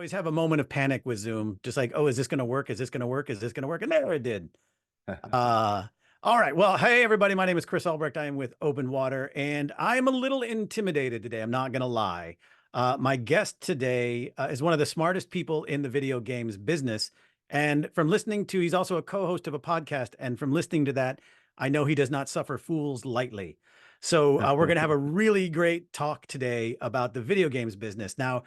always have a moment of panic with Zoom, just like, oh, is this going to work? Is this going to work? Is this going to work? And there it did. Uh, all right. Well, hey, everybody. My name is Chris Albrecht. I am with OpenWater, and I'm a little intimidated today. I'm not going to lie. My guest today is one of the smartest people in the video games business. And from listening to, he's also a co-host of a podcast. And from listening to that, I know he does not suffer fools lightly. So we're going to have a really great talk today about the video games business. Now,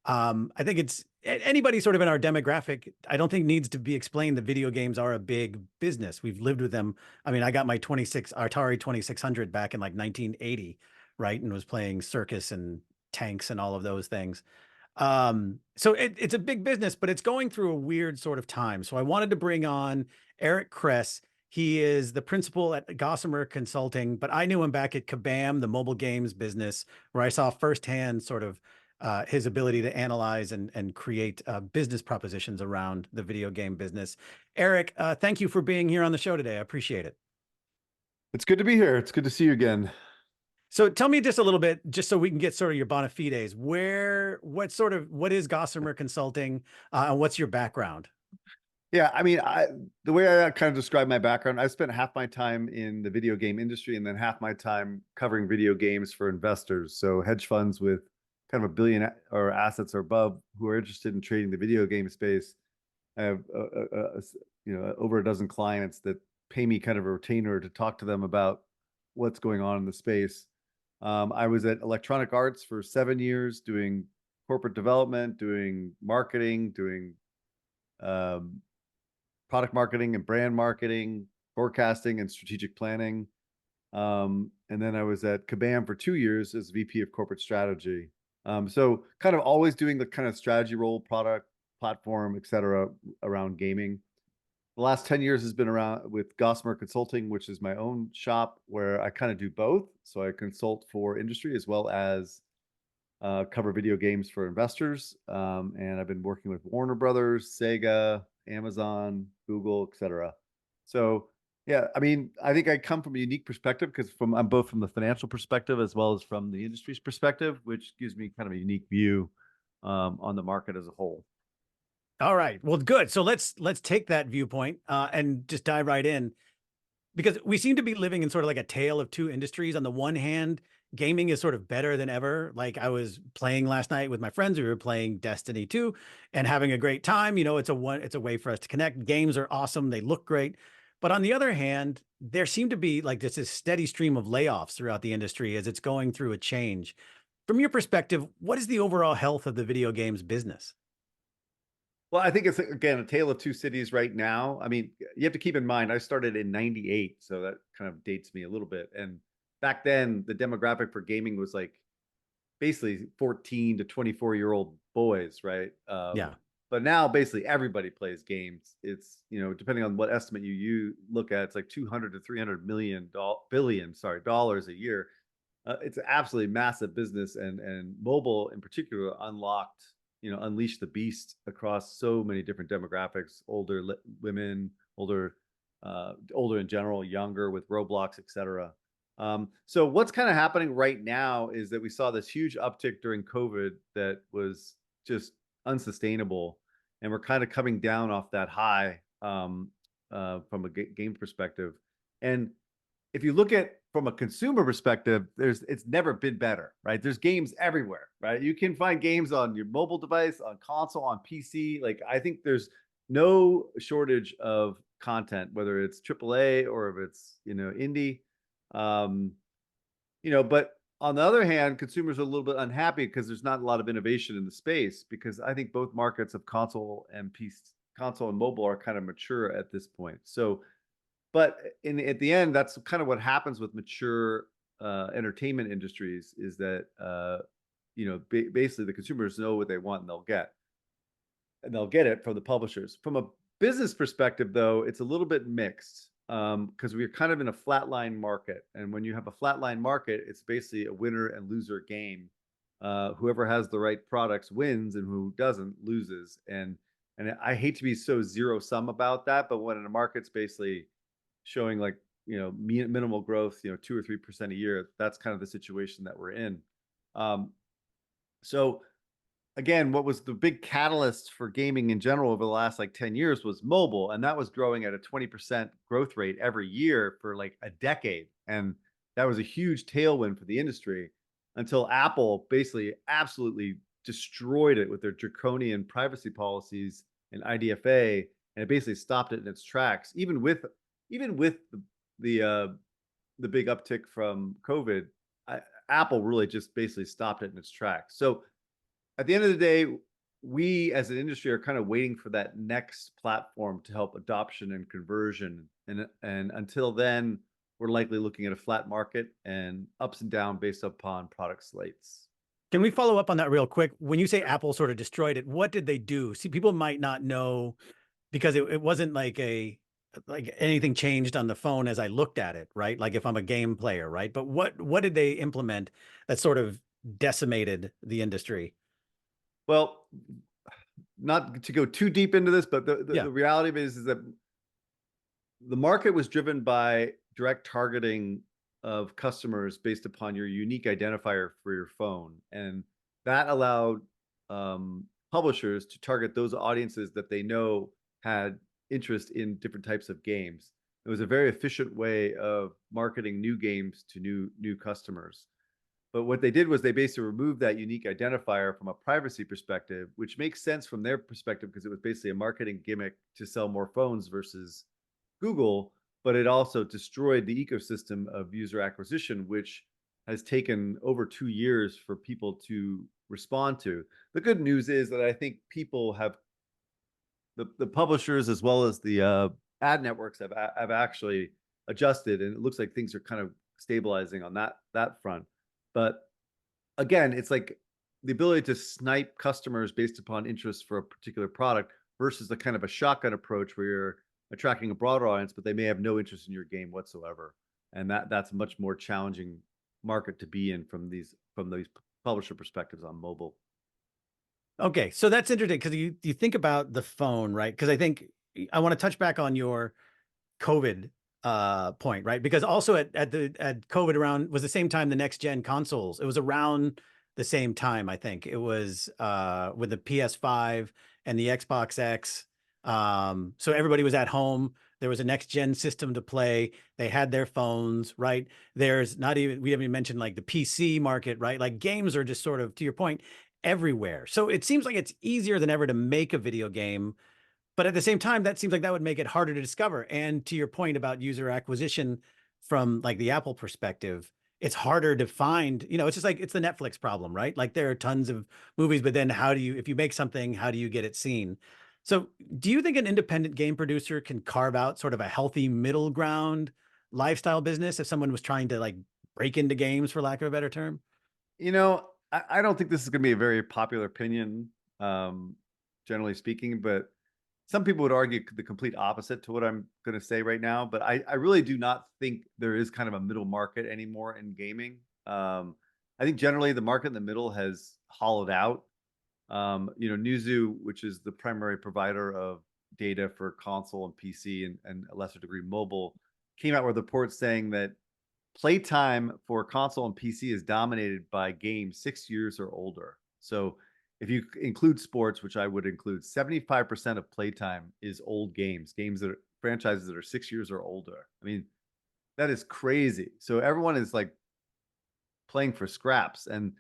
I think it's anybody sort of in our demographic, I don't think needs to be explained that video games are a big business. We've lived with them. I mean, I got my Atari 2600 back in like 1980, right? And was playing Circus and Tanks and all of those things. So it's a big business, but it's going through a weird sort of time. So I wanted to bring on Eric Kress. He is the principal at Gossamer Consulting, but I knew him back at Kabam, the mobile games business, where I saw firsthand sort of his ability to analyze and create business propositions around the video game business. Eric, thank you for being here on the show today. I appreciate it. It's good to be here. It's good to see you again. So tell me just a little bit, just so we can get sort of your bona fides, what is Gossamer Consulting, and what's your background? Yeah, I mean, the way I kind of describe my background, I spent half my time in the video game industry and then half my time covering video games for investors. So hedge funds with kind of $1 billion or assets or above who are interested in trading the video game space. I have over a dozen clients that pay me kind of a retainer to talk to them about what's going on in the space. I was at Electronic Arts for 7 years doing corporate development, doing marketing, doing product marketing and brand marketing, forecasting and strategic planning. And then I was at Kabam for 2 years as VP of corporate strategy. So kind of always doing the kind of strategy role, product, platform, et cetera, around gaming. The last 10 years has been around with Gossamer Consulting, which is my own shop where I kind of do both. So I consult for industry as well as cover video games for investors. And I've been working with Warner Brothers, Sega, Amazon, Google, et cetera. So yeah, I mean, I think I come from a unique perspective because I'm both from the financial perspective as well as from the industry's perspective, which gives me kind of a unique view on the market as a whole. All right. Well, good. So let's take that viewpoint and just dive right in, because we seem to be living in sort of like a tale of two industries. On the one hand, gaming is sort of better than ever. Like I was playing last night with my friends. We were playing Destiny 2 and having a great time. You know, it's a way for us to connect. Games are awesome. They look great. But on the other hand, there seem to be like this steady stream of layoffs throughout the industry as it's going through a change. From your perspective, what is the overall health of the video games business? Well, I think it's, again, a tale of two cities right now. I mean, you have to keep in mind, I started in 98, so that kind of dates me a little bit. And back then, the demographic for gaming was like basically 14 to 24-year-old boys, right? Yeah. But now basically everybody plays games. It's, depending on what estimate you look at, it's like 200 to 300 billion, sorry, dollars a year. It's an absolutely massive business, and mobile in particular unleashed the beast across so many different demographics: older women, older in general, younger with Roblox, etc. So what's kind of happening right now is that we saw this huge uptick during COVID that was just unsustainable, and we're kind of coming down off that high from a game perspective. And if you look at from a consumer perspective, it's never been better, right? There's games everywhere, right? You can find games on your mobile device, on console, on PC. Like, I think there's no shortage of content, whether it's AAA or if it's indie. But on the other hand, consumers are a little bit unhappy because there's not a lot of innovation in the space, because I think both markets of console and mobile are kind of mature at this point. So but at the end, that's kind of what happens with mature entertainment industries, is that basically the consumers know what they want and they'll get it from the publishers. From a business perspective, though, it's a little bit mixed, because we're kind of in a flatline market, and when you have a flatline market, it's basically a winner and loser game. Whoever has the right products wins, and who doesn't loses. And I hate to be so zero sum about that, but when a market's basically showing like minimal growth, 2 or 3% a year, that's kind of the situation that we're in. So again, what was the big catalyst for gaming in general over the last like 10 years was mobile. And that was growing at a 20% growth rate every year for like a decade. And that was a huge tailwind for the industry until Apple basically absolutely destroyed it with their draconian privacy policies and IDFA. And it basically stopped it in its tracks, even with the the big uptick from COVID. I, Apple really just basically stopped it in its tracks. So at the end of the day, we as an industry are kind of waiting for that next platform to help adoption and conversion. And until then, we're likely looking at a flat market and ups and down based upon product slates. Can we follow up on that real quick? When you say Apple sort of destroyed it, what did they do? See, people might not know because it wasn't like anything changed on the phone as I looked at it, right? Like if I'm a game player, right? But what did they implement that sort of decimated the industry? Well, not to go too deep into this, but Yeah. the reality of it is that the market was driven by direct targeting of customers based upon your unique identifier for your phone. And that allowed publishers to target those audiences that they know had interest in different types of games. It was a very efficient way of marketing new games to new customers. But what they did was they basically removed that unique identifier from a privacy perspective, which makes sense from their perspective because it was basically a marketing gimmick to sell more phones versus Google, but it also destroyed the ecosystem of user acquisition, which has taken over 2 years for people to respond to. The good news is that I think people have the publishers as well as the ad networks have actually adjusted, and it looks like things are kind of stabilizing on that front. But again, it's like the ability to snipe customers based upon interest for a particular product versus the kind of a shotgun approach where you're attracting a broader audience, but they may have no interest in your game whatsoever. And that's a much more challenging market to be in from these publisher perspectives on mobile. Okay, so that's interesting because you think about the phone, right? Because I think I want to touch back on your COVID point, right? Because also at COVID around was the same time the next gen consoles. It was around the same time, I think. It was with the PS5 and the Xbox X. So everybody was at home. There was a next gen system to play. They had their phones, right? There's not even we haven't even mentioned like the PC market, right? Like games are just sort of, to your point, everywhere. So it seems like it's easier than ever to make a video game, but at the same time, that seems like that would make it harder to discover. And to your point about user acquisition from like the Apple perspective, it's harder to find, it's just like it's the Netflix problem, right? Like there are tons of movies, but then if you make something, how do you get it seen? So do you think an independent game producer can carve out sort of a healthy middle ground lifestyle business if someone was trying to like break into games, for lack of a better term? I don't think this is going to be a very popular opinion, um, generally speaking, but some people would argue the complete opposite to what I'm going to say right now. But I really do not think there is kind of a middle market anymore in gaming. I think generally the market in the middle has hollowed out. Newzoo, which is the primary provider of data for console and PC and a lesser degree mobile, came out with reports saying that playtime for console and PC is dominated by games 6 years or older. So if you include sports, which I would include, 75% of playtime is old games that are franchises that are 6 years or older. I mean, that is crazy. So everyone is like playing for scraps. And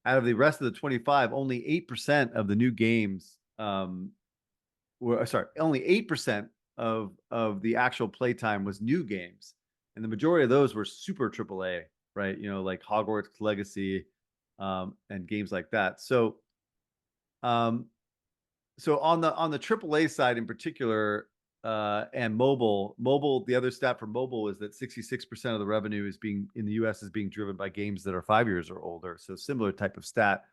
out of the rest of the 25, only 8% of the new games were sorry, only 8% of the actual playtime was new games. And the majority of those were super AAA, right? Like Hogwarts Legacy, and games like that. Um, so on the AAA side in particular, and mobile, the other stat for mobile is that 66% of the revenue is being in the US is being driven by games that are 5 years or older. So similar type of stat.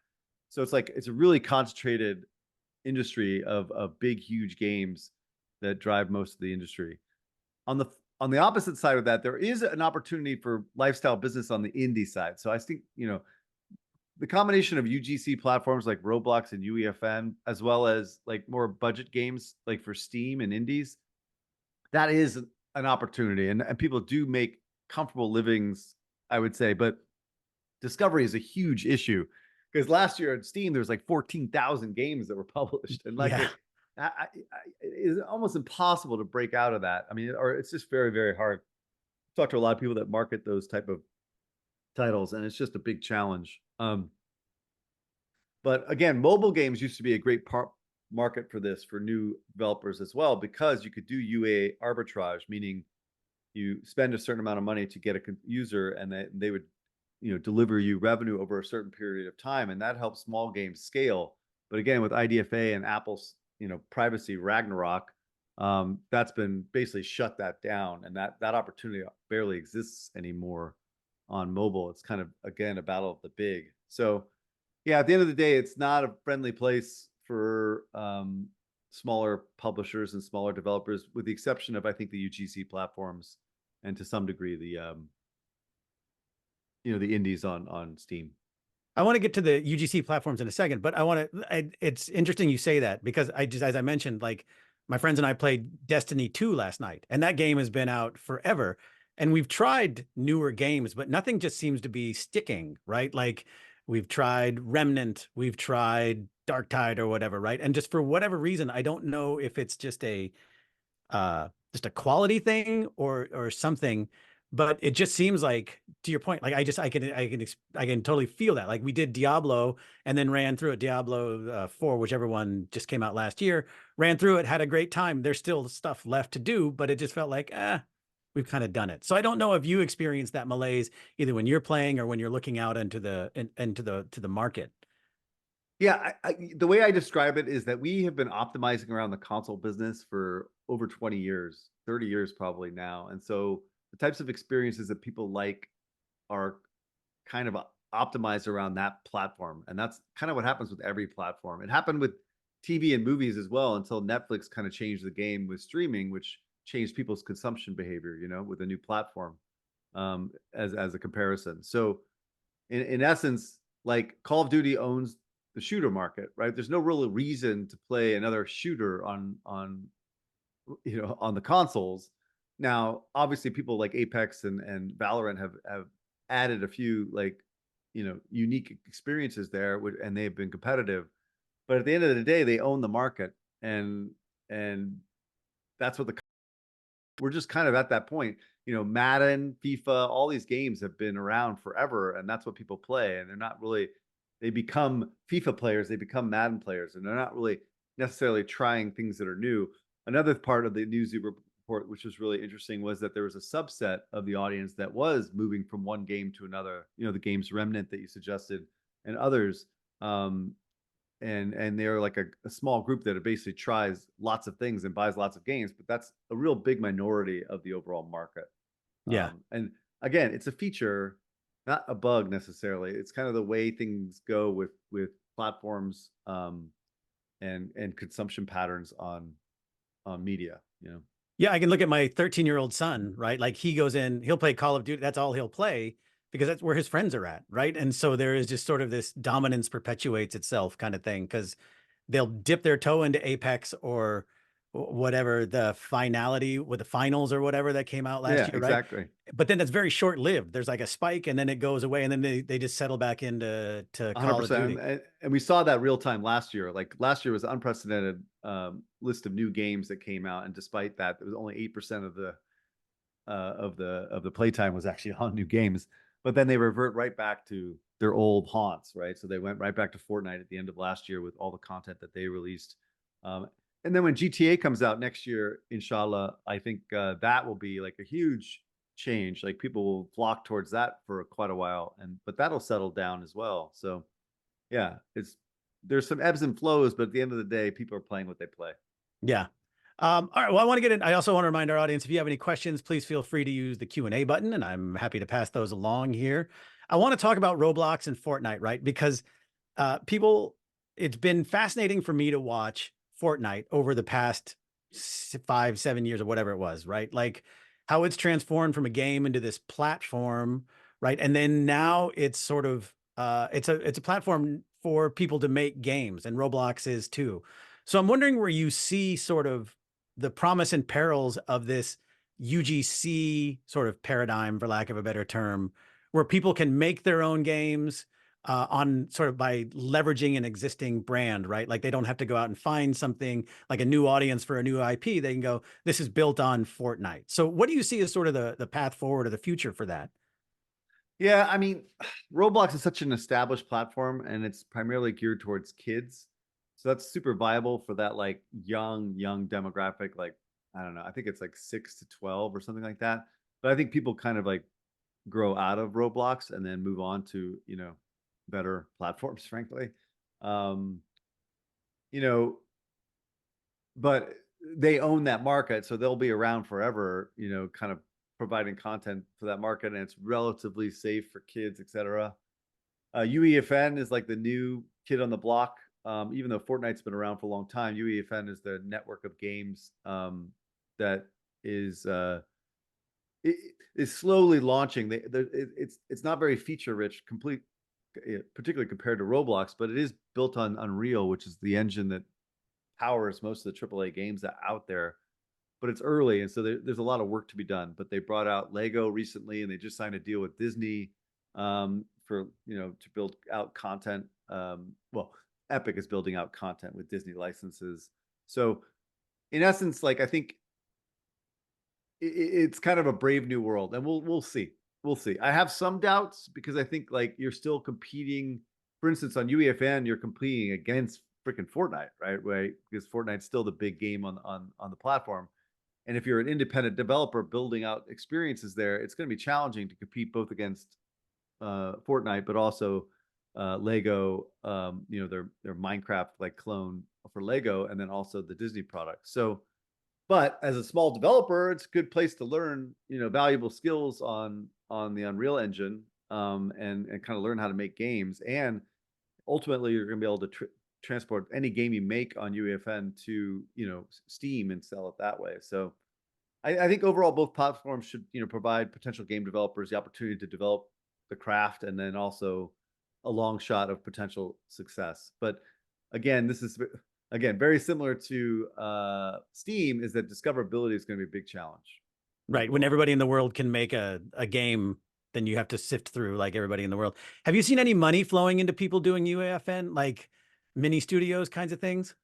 So it's like it's a really concentrated industry of big, huge games that drive most of the industry. On the on the opposite side of that, there is an opportunity for lifestyle business on the indie side. So I think, the combination of UGC platforms like Roblox and UEFN, as well as like more budget games like for Steam and indies, that is an opportunity. And people do make comfortable livings, I would say, but discovery is a huge issue. because last year at Steam there's like 14,000 games that were published, and like Yeah. it's almost impossible to break out of that. I mean, or it's just very, very hard. Talk to a lot of people that market those type of titles, and it's just a big challenge. But again, mobile games used to be a great market for this for new developers as well, because you could do UA arbitrage, meaning you spend a certain amount of money to get a user, and they would, deliver you revenue over a certain period of time, and that helps small games scale. But again, with IDFA and Apple's, privacy Ragnarok, that's been basically shut that down, and that opportunity barely exists anymore on mobile. It's kind of, again, a battle of the big. So yeah, at the end of the day, it's not a friendly place for smaller publishers and smaller developers, with the exception of, I think, the UGC platforms, and to some degree the indies on Steam. I want to get to the UGC platforms in a second, but it's interesting you say that, because as I mentioned, like my friends and I played Destiny 2 last night, and that game has been out forever. And we've tried newer games, but nothing just seems to be sticking, right? Like we've tried Remnant, we've tried Dark Tide or whatever, right? And just for whatever reason, I don't know if it's just a quality thing or something, but it just seems like, to your point, like I can totally feel that. Like we did Diablo and then ran through it, Diablo 4, whichever one just came out last year, ran through it, had a great time. There's still stuff left to do, but it just felt like, we've kind of done it. So I don't know if you experienced that malaise either when you're playing or when you're looking out into the market. Yeah, the way I describe it is that we have been optimizing around the console business for over 20 years, 30 years probably now. And so the types of experiences that people like are kind of optimized around that platform. And that's kind of what happens with every platform. It happened with TV and movies as well, until Netflix kind of changed the game with streaming, which changed people's consumption behavior, with a new platform, as a comparison. So in essence, like Call of Duty owns the shooter market, right? There's no real reason to play another shooter on the consoles. Now, obviously, people like Apex and Valorant have added a few, like, unique experiences there, and they've been competitive. But at the end of the day, they own the market, and that's what we're just kind of at that point. Madden, FIFA, all these games have been around forever, and that's what people play. And they're not really, they become FIFA players, they become Madden players, and they're not really necessarily trying things that are new. Another part of the news report, which was really interesting, was that there was a subset of the audience that was moving from one game to another. The games Remnant that you suggested, and others. And they're like a small group that basically tries lots of things and buys lots of games, but that's a real big minority of the overall market. Yeah. And again, it's a feature, not a bug necessarily. It's kind of the way things go with platforms, and consumption patterns on media. Yeah, I can look at my 13-year-old son, right? Like he goes in, he'll play Call of Duty. That's all he'll play because that's where his friends are at, right? And so there is just sort of this dominance perpetuates itself kind of thing, because they'll dip their toe into Apex or whatever, the finality with the finals or whatever that came out last Yeah, year, right? exactly. But then it's very short-lived. There's like a spike and then it goes away, and then they just settle back into Call of 100%. Duty. And we saw that real time last year. Like last year was an unprecedented list of new games that came out, and despite that, there was only 8% of the playtime was actually on new games. But then they revert right back to their old haunts, right? So they went right back to Fortnite at the end of last year with all the content that they released. And then when GTA comes out next year, inshallah, I think that will be like a huge change. Like people will flock towards that for quite a while, but that'll settle down as well. So yeah, there's some ebbs and flows, but at the end of the day, people are playing what they play. Yeah. All right. Well, I want to get in. I also want to remind our audience, if you have any questions, please feel free to use the Q&A button, and I'm happy to pass those along here. I want to talk about Roblox and Fortnite, right? Because it's been fascinating for me to watch Fortnite over the past 5-7 years or whatever it was, right? Like how it's transformed from a game into this platform, right? And then now it's sort of it's a platform for people to make games, and Roblox is too. So I'm wondering where you see sort of the promise and perils of this UGC sort of paradigm, for lack of a better term, where people can make their own games, on sort of by leveraging an existing brand, right? Like they don't have to go out and find something like a new audience for a new IP. They can go, this is built on Fortnite. So what do you see as sort of the path forward or the future for that? Yeah, I mean, Roblox is such an established platform and it's primarily geared towards kids. So that's super viable for that like young demographic. Like, I don't know, I think it's like 6 to 12 or something like that. But I think people kind of like grow out of Roblox and then move on to, better platforms, frankly. Um, you know, but they own that market, so they'll be around forever, kind of providing content for that market, and it's relatively safe for kids, etc. UEFN is like the new kid on the block. Even though Fortnite's been around for a long time, UEFN is the network of games that is is slowly launching. It's not very feature rich, particularly compared to Roblox, but it is built on Unreal, which is the engine that powers most of the AAA games that out there. But it's early, and so there's a lot of work to be done. But they brought out Lego recently, and they just signed a deal with Disney for to build out content. Well, Epic is building out content with Disney licenses. So in essence, like I think it's kind of a brave new world, and we'll see. We'll see. I have some doubts because I think like you're still competing. For instance, on UEFN, you're competing against freaking Fortnite, right? Right? Because Fortnite's still the big game on the platform. And if you're an independent developer building out experiences there, it's going to be challenging to compete both against Fortnite, but also Lego. Their Minecraft like clone for Lego, and then also the Disney product. So but as a small developer, it's a good place to learn, valuable skills on the Unreal Engine, and kind of learn how to make games. And ultimately, you're going to be able to transport any game you make on UEFN to Steam and sell it that way. So I think overall, both platforms should provide potential game developers the opportunity to develop the craft, and then also a long shot of potential success. But again, this is again very similar to Steam, is that discoverability is going to be a big challenge. Right. When everybody in the world can make a game, then you have to sift through like everybody in the world. Have you seen any money flowing into people doing UAFN, like mini studios kinds of things?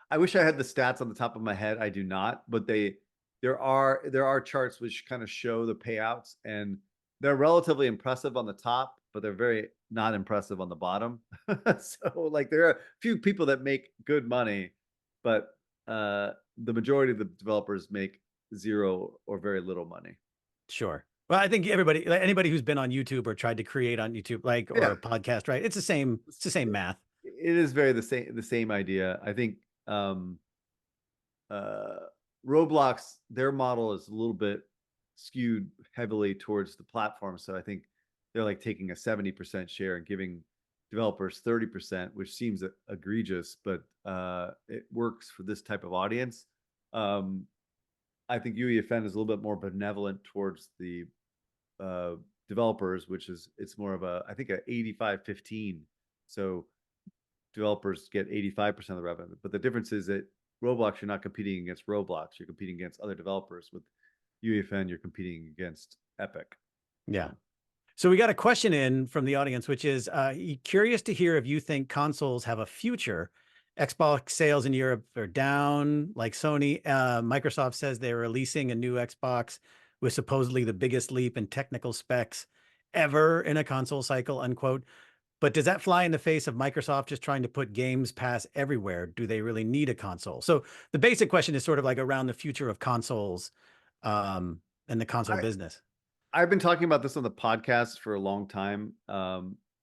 I wish I had the stats on the top of my head. I do not, but there are charts which kind of show the payouts, and they're relatively impressive on the top, but they're very not impressive on the bottom. So like there are a few people that make good money, but the majority of the developers make zero or very little money. Sure. Well, I think everybody, like anybody who's been on YouTube or tried to create on YouTube, like, or Yeah, a podcast, right? It's the same math. it is very the same idea. I think uh, Roblox, their model is a little bit skewed heavily towards the platform. So I think they're like taking a 70% share and giving developers 30%, which seems egregious, but it works for this type of audience. Um, I think UEFN is a little bit more benevolent towards the uh, developers, which is it's more of I think a 85-15. So developers get 85% of the revenue. But the difference is that Roblox, you're not competing against Roblox. You're competing against other developers. With UEFN, you're competing against Epic. Yeah. So So we got a question in from the audience, which is curious to hear if you think consoles have a future. Xbox sales in Europe are down, like Sony. Microsoft says they're releasing a new Xbox with supposedly the biggest leap in technical specs ever in a console cycle, unquote. But does that fly in the face of Microsoft just trying to put Games Pass everywhere? Do they really need a console? So the basic question is sort of like around the future of consoles and the console I, business. I've been talking about this on the podcast for a long time,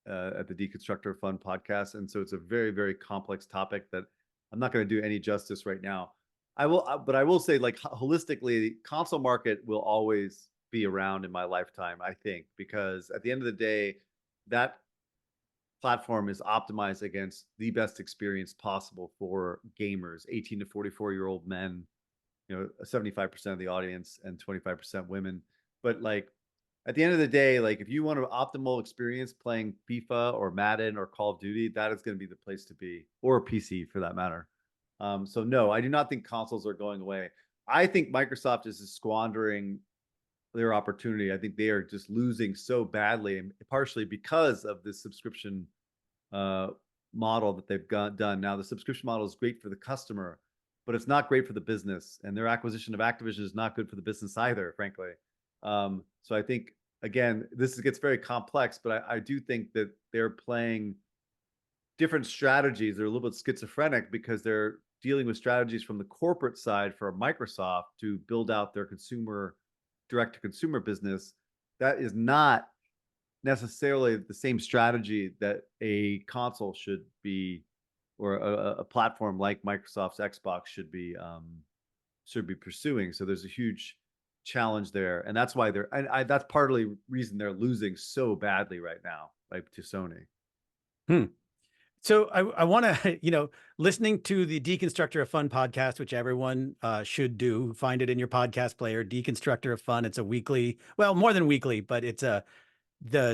at the Deconstructor of Fun podcast. And so it's a very, very complex topic that I'm not going to do any justice right now. But I will say, like, holistically, console market will always be around in my lifetime, I think, because at the end of the day, that platform is optimized against the best experience possible for gamers, 18 to 44-year-old men, 75% of the audience and 25% women. But like at the end of the day, like if you want an optimal experience playing FIFA or Madden or Call of Duty, that is going to be the place to be, or PC for that matter. So no, I do not think consoles are going away. I think Microsoft is squandering their opportunity. I think they are just losing so badly, and partially because of this subscription uh, model that they've done. Now, the subscription model is great for the customer, but it's not great for the business. And their acquisition of Activision is not good for the business either, frankly. So I think, again, gets very complex, but I do think that they're playing different strategies. They're a little bit schizophrenic because they're dealing with strategies from the corporate side for Microsoft to build out their consumer direct to consumer business. That is not necessarily the same strategy that a console should be, or a platform like Microsoft's Xbox should be pursuing. So there's a huge challenge there, and that's why that's partly reason they're losing so badly right now, like to Sony. Hmm. So I want to, listening to the Deconstructor of Fun podcast, which everyone should do. Find it in your podcast player. Deconstructor of Fun. It's a weekly, well, more than weekly, but it's the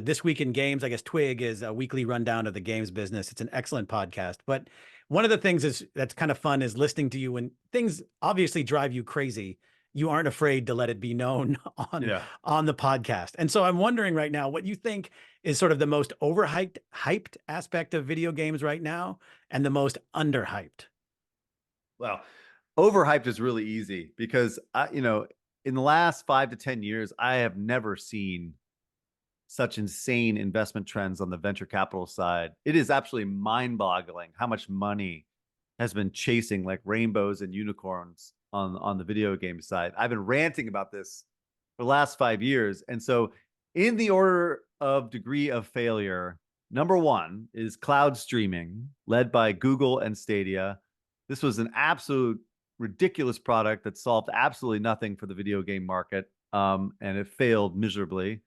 This Week in Games. I guess Twig is a weekly rundown of the games business. It's an excellent podcast. But one of the things that's kind of fun is listening to you when things obviously drive you crazy. You aren't afraid to let it be known on the podcast. And so I'm wondering right now what you think is sort of the most hyped aspect of video games right now and the most underhyped. Well, overhyped is really easy because in the last 5 to 10 years, I have never seen such insane investment trends on the venture capital side. It is absolutely mind-boggling how much money has been chasing like rainbows and unicorns on the video game side. I've been ranting about this for the last 5 years. And so in the order of degree of failure, number one is cloud streaming, led by Google and Stadia. This was an absolute ridiculous product that solved absolutely nothing for the video game market, and it failed miserably.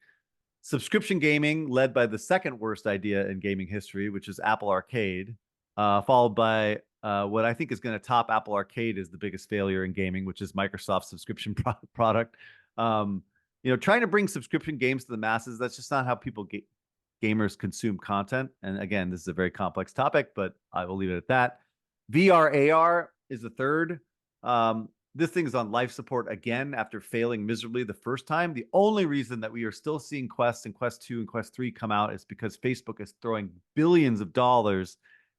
Subscription gaming, led by the second worst idea in gaming history, which is Apple Arcade, followed by what I think is going to top Apple Arcade as the biggest failure in gaming, which is Microsoft's subscription product. Trying to bring subscription games to the masses, that's just not how gamers consume content. And again, this is a very complex topic, but I will leave it at that. VR AR is the third. This thing is on life support again after failing miserably the first time. The only reason that we are still seeing Quest and Quest 2 and Quest 3 come out is because Facebook is throwing billions of dollars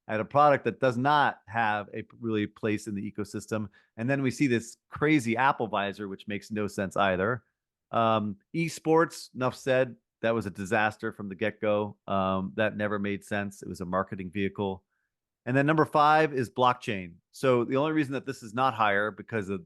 at a product that does not have a really place in the ecosystem. And then we see this crazy Apple visor, which makes no sense either. Esports, enough said. That was a disaster from the get-go. That never made sense. It was a marketing vehicle. And then number 5 is blockchain. So the only reason that this is not higher because it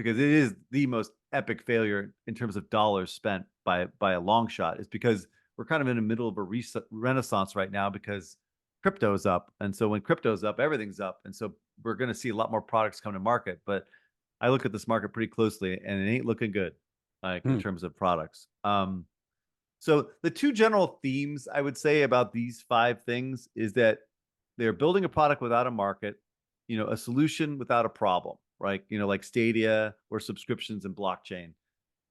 is the most epic failure in terms of dollars spent by a long shot is because we're kind of in the middle of a renaissance right now because crypto's up. And so when crypto's up, everything's up. And so we're going to see a lot more products come to market. But I look at this market pretty closely and it ain't looking good, like in terms of products. So the two general themes I would say about these 5 things is that they're building a product without a market, a solution without a problem, right? Like Stadia or subscriptions and blockchain,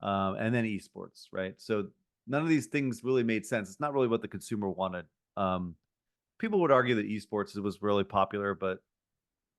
and then esports, right? So none of these things really made sense. It's not really what the consumer wanted. People would argue that esports was really popular, but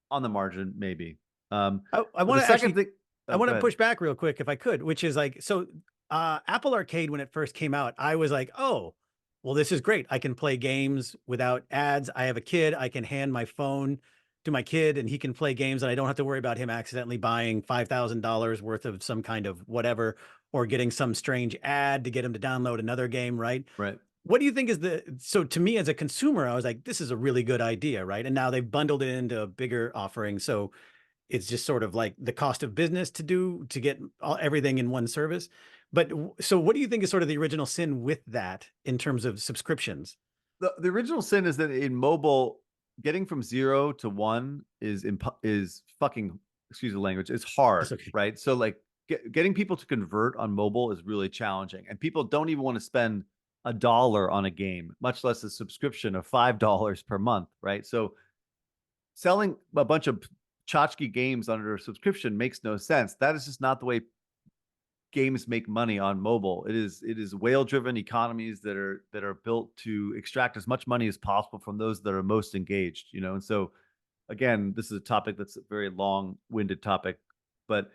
on the margin, maybe. I want to actually, I want to push back real quick if I could, which is like, so Apple Arcade, when it first came out, I was like, oh, well, this is great. I can play games without ads. I have a kid. I can hand my phone to my kid and he can play games and I don't have to worry about him accidentally buying $5,000 worth of some kind of whatever, or getting some strange ad to get him to download another game. Right. Right. What do you think is so to me as a consumer, I was like, this is a really good idea. Right. And now they've bundled it into a bigger offering. So it's just sort of like the cost of business to get everything in one service. But so what do you think is sort of the original sin with that in terms of subscriptions? The original sin is that in mobile, getting from 0 to 1 is fucking, excuse the language, it's hard, Okay. right? So like getting people to convert on mobile is really challenging. And people don't even want to spend $1 on a game, much less a subscription of $5 per month, right? So selling a bunch of tchotchke games under a subscription makes no sense. That is just not the way games make money on mobile. It is whale-driven economies that are built to extract as much money as possible from those that are most engaged, And so, again, this is a topic that's a very long-winded topic, but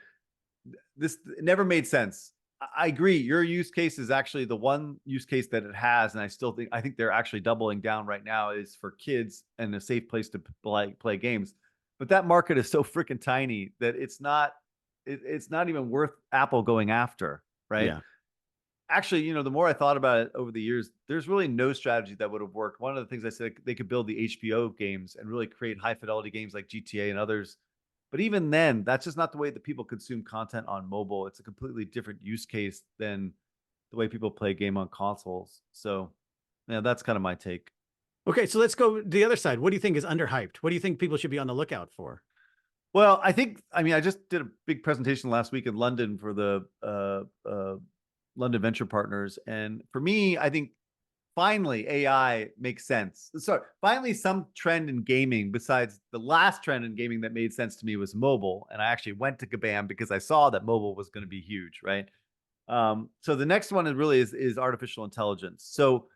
this never made sense I agree. Your use case is actually the one use case that it has, and I think they're actually doubling down right now is for kids and a safe place to play games. But that market is so freaking tiny that it's not even worth Apple going after, right? Yeah. Actually, the more I thought about it over the years, there's really no strategy that would have worked. One of the things I said, they could build the HBO games and really create high fidelity games like GTA and others. But even then, that's just not the way that people consume content on mobile. It's a completely different use case than the way people play a game on consoles. So, yeah, that's kind of my take. Okay, so let's go to the other side. What do you think is underhyped? What do you think people should be on the lookout for? Well, I mean, I just did a big presentation last week in London for the London Venture Partners. And for me, I think finally AI makes sense. So finally, some trend in gaming besides the last trend in gaming that made sense to me was mobile. And I actually went to Kabam because I saw that mobile was going to be huge, right? So the next one is really is artificial intelligence. So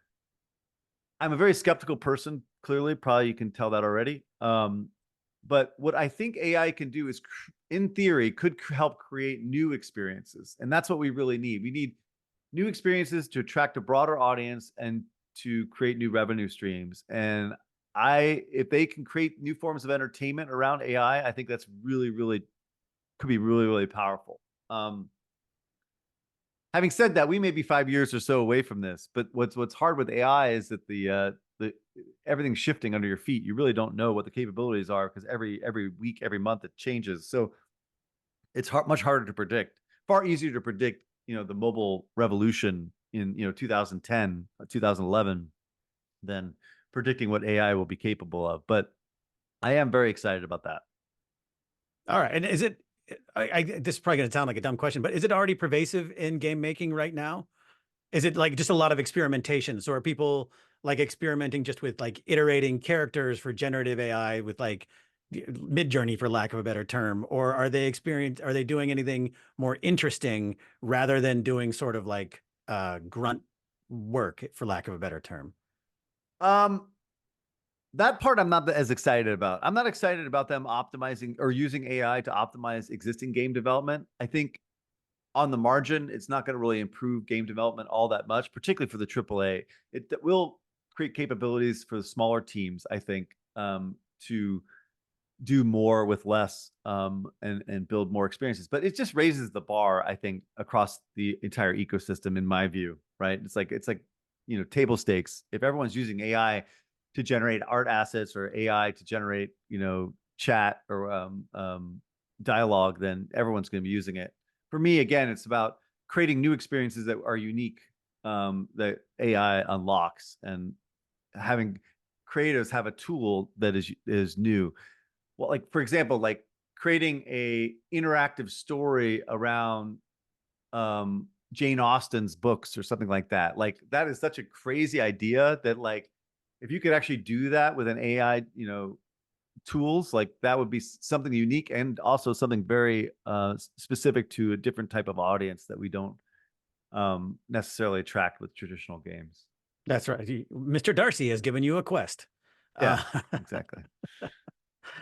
I'm a very skeptical person. Clearly, probably you can tell that already. But what I think AI can do is, in theory, could help create new experiences, and that's what we really need. We need new experiences to attract a broader audience and to create new revenue streams. And if they can create new forms of entertainment around AI, I think that's really, really could be really, really powerful. Having said that, we may be 5 years or so away from this, but what's hard with AI is that the everything's shifting under your feet. You really don't know what the capabilities are because every week, every month it changes. So it's much harder to predict. Far easier to predict, the mobile revolution in 2010, 2011 than predicting what AI will be capable of. But I am very excited about that. All right, and is it? This is probably going to sound like a dumb question, but is it already pervasive in game making right now? Is it like just a lot of experimentation? So are people like experimenting just with like iterating characters for generative AI with like mid journey, for lack of a better term, or are they doing anything more interesting rather than doing sort of like grunt work, for lack of a better term? Um, that part I'm not as excited about. I'm not excited about them optimizing or using AI to optimize existing game development. I think on the margin, it's not going to really improve game development all that much, particularly for the AAA. It will create capabilities for the smaller teams, I think, to do more with less, and build more experiences. But it just raises the bar, I think, across the entire ecosystem, in my view. Right? It's like table stakes. If everyone's using AI to generate art assets or AI to generate chat or dialogue, then everyone's going to be using it. For me, again, it's about creating new experiences that are unique, that AI unlocks, and having creatives have a tool that is new. Well, like for example, like creating a interactive story around Jane Austen's books or something like that. Like that is such a crazy idea that like if you could actually do that with an AI, tools, like that would be something unique and also something very specific to a different type of audience that we don't necessarily attract with traditional games. That's right. Mr. Darcy has given you a quest. Yeah, Uh, exactly.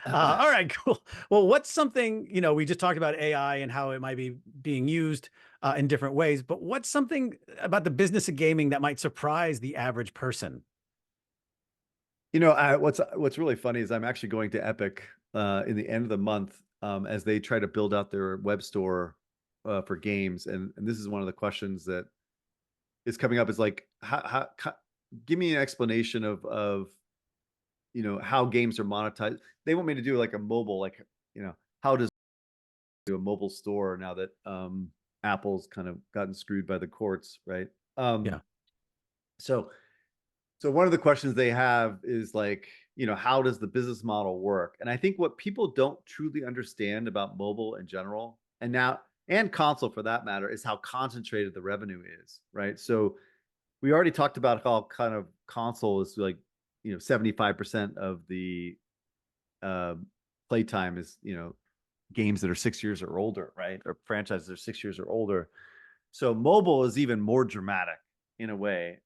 all right, cool. Well, what's something, we just talked about AI and how it might be being used in different ways, but what's something about the business of gaming that might surprise the average person? What's really funny is I'm actually going to Epic in the end of the month, as they try to build out their web store for games, and this is one of the questions that is coming up is like give me an explanation of how games are monetized. They want me to do like a mobile, like how does do a mobile store now that Apple's kind of gotten screwed by the courts, right? Yeah. So So one of the questions they have is like, how does the business model work? And I think what people don't truly understand about mobile in general, and console for that matter, is how concentrated the revenue is, right? So we already talked about how kind of console is like, 75% of the uh, playtime is, games that are 6 years or older, right? Or franchises that are 6 years or older. So mobile is even more dramatic in a way.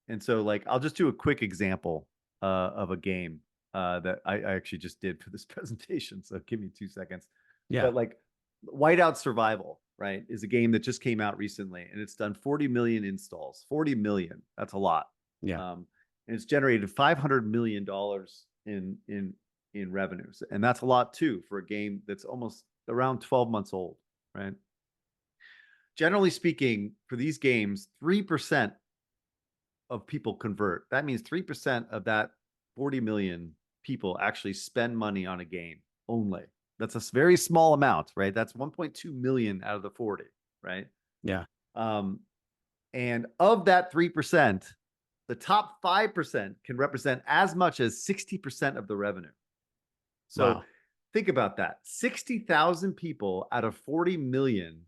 And so like I'll just do a quick example of a game that I actually just did for this presentation. So give me 2 seconds. Yeah. But like Whiteout Survival, right, is a game that just came out recently, and it's done 40 million installs. 40 million. That's a lot. Yeah. And it's generated $500 million in revenues, and that's a lot too for a game that's almost around 12 months old, right? Generally speaking, for these games, 3% of people convert. That means 3% of that 40 million people actually spend money on a game only. That's a very small amount, right? That's 1.2 million out of the 40, right? Yeah. Um, and of that 3%, the top 5% can represent as much as 60% of the revenue. So Wow. think about that. 60,000 people out of 40 million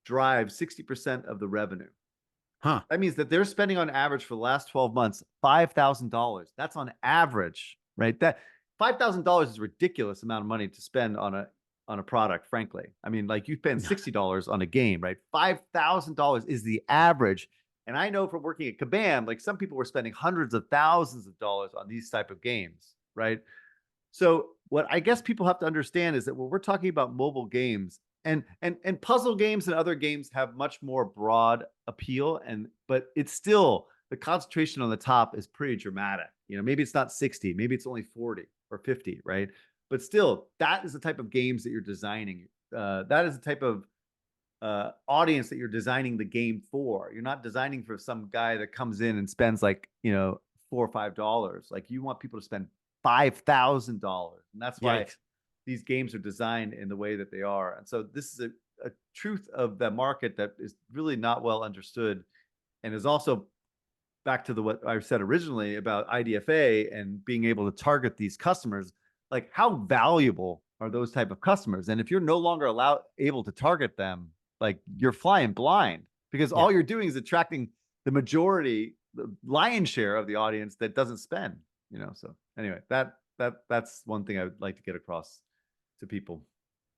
drive 60% of the revenue. Huh. That means that they're spending on average for the last 12 months $5,000. That's on average, right? That $5,000 is a ridiculous amount of money to spend on a product, frankly. I mean, like you spend $60 on a game, right? $5,000 is the average. And I know from working at Kabam, like some people were spending hundreds of thousands of dollars on these type of games, right? So what I guess people have to understand is that when we're talking about mobile games, and puzzle games and other games have much more broad appeal, but it's still the concentration on the top is pretty dramatic. You know, maybe it's not 60, maybe it's only 40 or 50, right? But still, that is the type of games that you're designing. That is the type of audience that you're designing the game for. You're not designing for some guy that comes in and spends like, $4 or $5. Like you want people to spend $5,000, and that's why Yikes. these games are designed in the way that they are. And so this is a truth of the market that is really not well understood, and is also back to what I said originally about IDFA and being able to target these customers. Like how valuable are those type of customers? And if you're no longer able to target them, like you're flying blind, because Yeah. all you're doing is attracting the lion's share of the audience that doesn't spend. So anyway, that's one thing I would like to get across to people.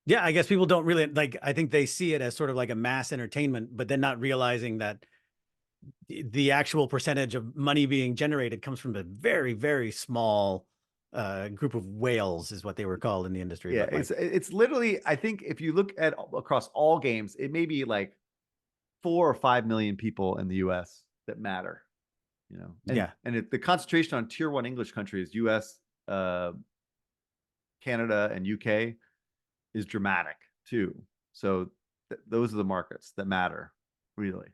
Yeah. I guess people don't really like, I think they see it as sort of like a mass entertainment, but then not realizing that the actual percentage of money being generated comes from a very, very small group of whales is what they were called in the industry. Yeah, But like, it's literally, I think if you look at across all games, it may be like 4 or 5 million people in the US that matter, and yeah. the concentration on tier one English countries, US, Canada, and UK, is dramatic too. So those are the markets that matter, really.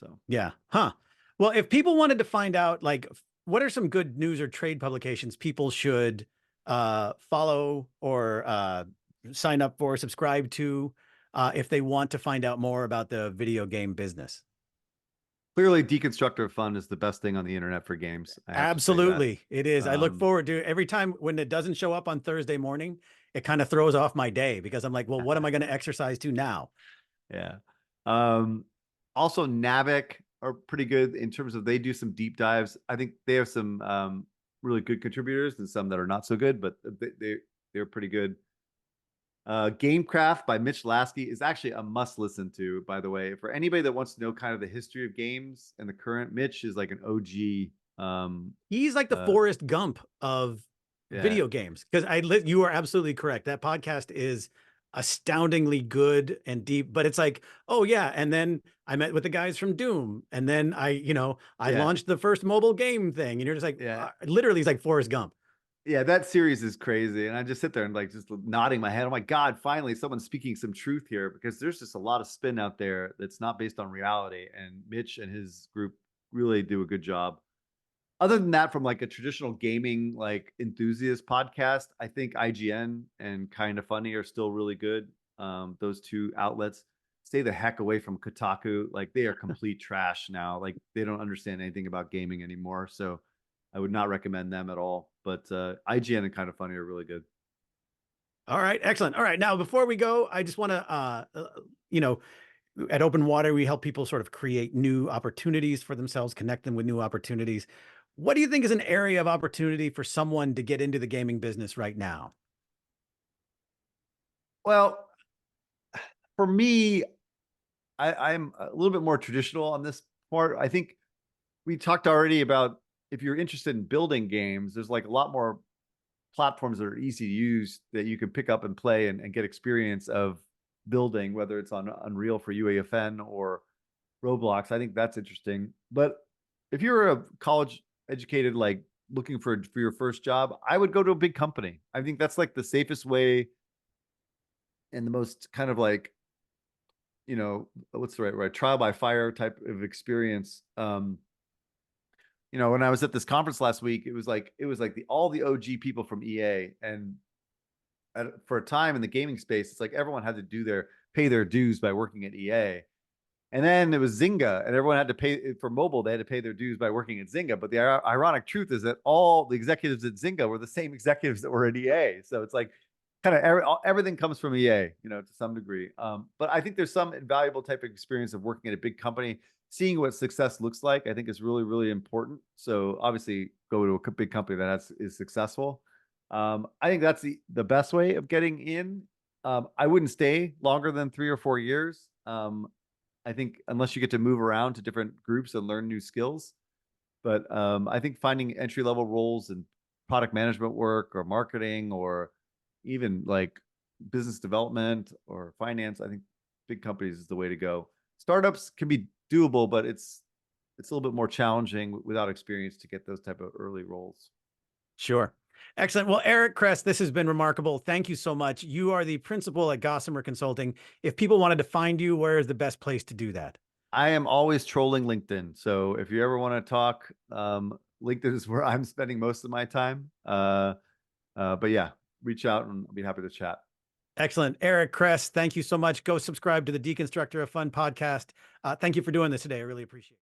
So Yeah. Huh. Well, if people wanted to find out, like, what are some good news or trade publications people should follow or sign up for, subscribe to, if they want to find out more about the video game business? clearly, Deconstructor of Fun is the best thing on the internet for games. I have to say that. Absolutely. It is. I look forward to every time when it doesn't show up on Thursday morning, it kind of throws off my day because I'm like, well, what am I going to exercise to now? Yeah. Um, Also, Navic are pretty good in terms of they do some deep dives. I think they have some really good contributors and some that are not so good, but they're pretty good. Gamecraft by Mitch Lasky is actually a must listen to, by the way. For anybody that wants to know kind of the history of games and the current, Mitch is like an OG. He's like the Forrest Gump of Yeah, video games. Because you are absolutely correct. That podcast is astoundingly good and deep, but it's like, oh yeah. And then I met with the guys from Doom. And then I yeah, launched the first mobile game thing. And you're just like, yeah. literally, it's like Forrest Gump. Yeah, that series is crazy. And I just sit there and like just nodding my head. Oh my God, finally someone's speaking some truth here, because there's just a lot of spin out there that's not based on reality. And Mitch and his group really do a good job. Other than that, from like a traditional gaming like enthusiast podcast, I think IGN and Kind of Funny are still really good. Those two outlets. Stay the heck away from Kotaku. Like they are complete trash now. Like they don't understand anything about gaming anymore. So I would not recommend them at all. But IGN and Kind of Funny are really good. All right. Excellent. All right. Now, before we go, I just want to, you know, at OpenWater, we help people sort of create new opportunities for themselves, connect them with new opportunities. What do you think is an area of opportunity for someone to get into the gaming business right now? Well, for me, I'm a little bit more traditional on this part. I think we talked already about if you're interested in building games, there's like a lot more platforms that are easy to use that you can pick up and play and get experience of building, whether it's on Unreal for UAFN or Roblox. I think that's interesting. But if you're a college educated, like looking for your first job, I would go to a big company. I think that's like the safest way and the most kind of like, what's the right trial by fire type of experience. When I was at this conference last week, it was like all the OG people from EA, and for a time in the gaming space, it's like everyone had to pay their dues by working at EA. And then it was Zynga, and everyone had to pay for mobile. They had to pay their dues by working at Zynga. But the ironic truth is that all the executives at Zynga were the same executives that were at EA. So it's like kind of everything comes from EA, to some degree. But I think there's some invaluable type of experience of working at a big company, seeing what success looks like. I think is really, really important. So obviously, go to a big company that is successful. I think that's the best way of getting in. I wouldn't stay longer than 3 or 4 years. I think unless you get to move around to different groups and learn new skills. But I think finding entry level roles in product management work or marketing or even like business development or finance, I think big companies is the way to go. Startups can be doable, but it's a little bit more challenging without experience to get those type of early roles. Sure. Excellent. Well, Eric Kress, this has been remarkable. Thank you so much. You are the principal at Gossamer Consulting. If people wanted to find you, where is the best place to do that? I am always trolling LinkedIn. So if you ever want to talk, LinkedIn is where I'm spending most of my time. But yeah, reach out and I'll be happy to chat. Excellent. Eric Kress, thank you so much. Go subscribe to the Deconstructor of Fun podcast. Thank you for doing this today. I really appreciate it.